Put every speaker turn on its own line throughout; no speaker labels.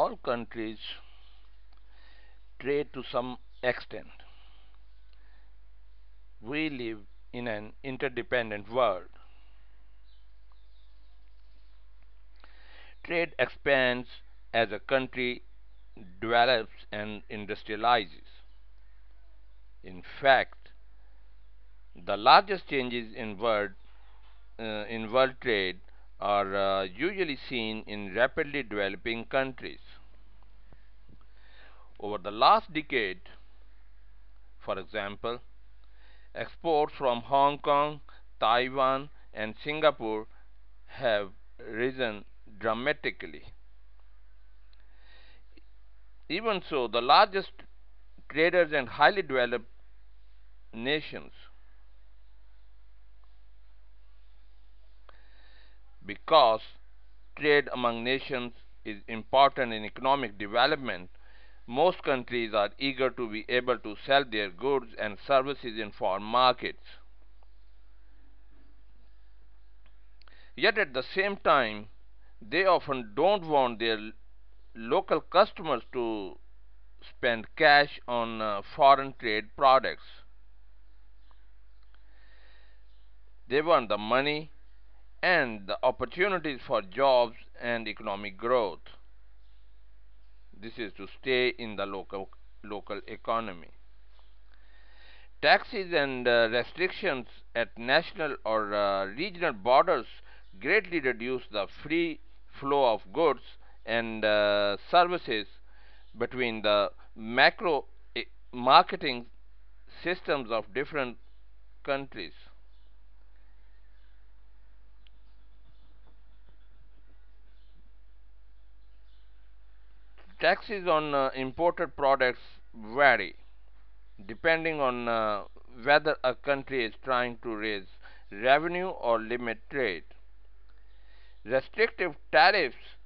All countries trade to some extent. We live in an interdependent world. Trade expands as a country develops and industrializes. In fact, the largest changes in world trade are usually seen in rapidly developing countries. Over the last decade, for example, exports from Hong Kong, Taiwan, and Singapore have risen dramatically. Even so, the largest traders and highly developed nations, because trade among nations is important in economic development, most countries are eager to be able to sell their goods and services in foreign markets. Yet at the same time, they often don't want their local customers to spend cash on foreign trade products. They want the money and the opportunities for jobs and economic growth. This is to stay in the local economy. Taxes and restrictions at national or regional borders greatly reduce the free flow of goods and services between the macro marketing systems of different countries. Taxes on imported products vary depending on whether a country is trying to raise revenue or limit trade. Restrictive tariffs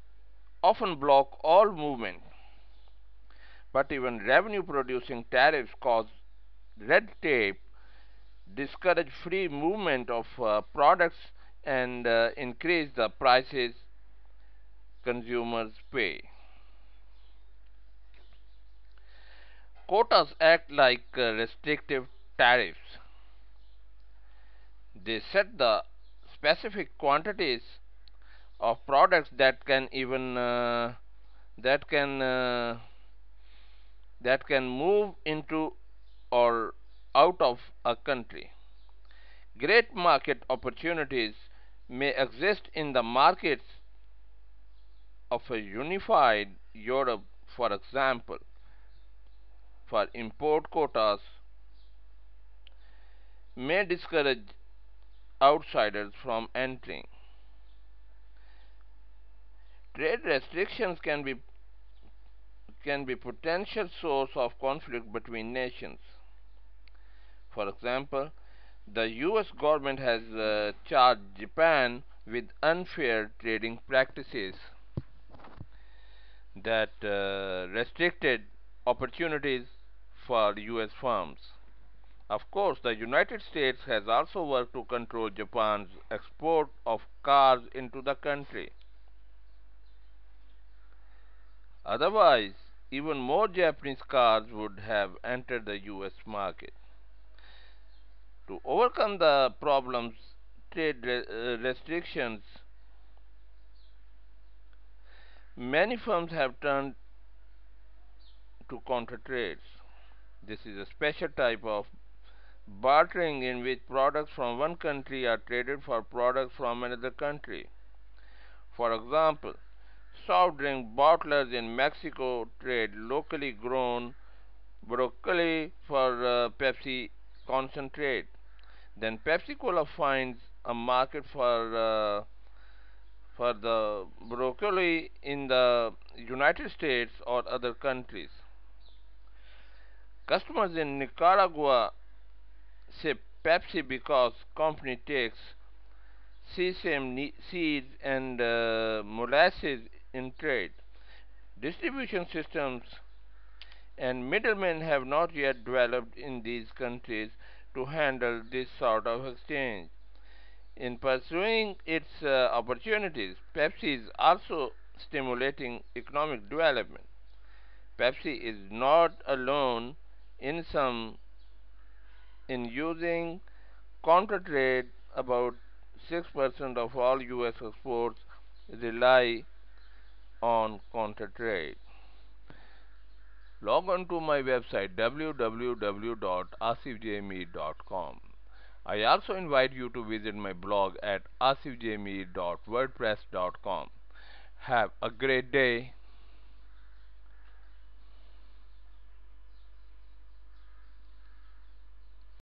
often block all movement, but even revenue producing tariffs cause red tape, discourage free movement of products, and increase the prices consumers pay. Quotas act like restrictive tariffs. They set the specific quantities of products that can uh, that can move into or out of a country. Great market opportunities may exist in the markets of a unified Europe, for example, for import quotas may discourage outsiders from entering. Trade restrictions can be potential source of conflict between nations. For example, the US government has charged Japan with unfair trading practices that restricted opportunities for US firms. Of course, the United States has also worked to control Japan's export of cars into the country. Otherwise, even more Japanese cars would have entered the US market. To overcome the problems, trade restrictions, many firms have turned to counter trades. This is a special type of bartering in which products from one country are traded for products from another country. For example, soft drink bottlers in Mexico trade locally grown broccoli for Pepsi concentrate. Then Pepsi Cola finds a market for the broccoli in the United States or other countries. Customers in Nicaragua say Pepsi because company takes sesame seeds and molasses in trade. Distribution systems and middlemen have not yet developed in these countries to handle this sort of exchange. In pursuing its opportunities, Pepsi is also stimulating economic development. Pepsi is not alone in some in using counter trade. About 6% of all US exports rely on counter trade. Log on to my website www.asifjmeet.com. I also invite you to visit my blog at asifjmeet.wordpress.com. Have a great day.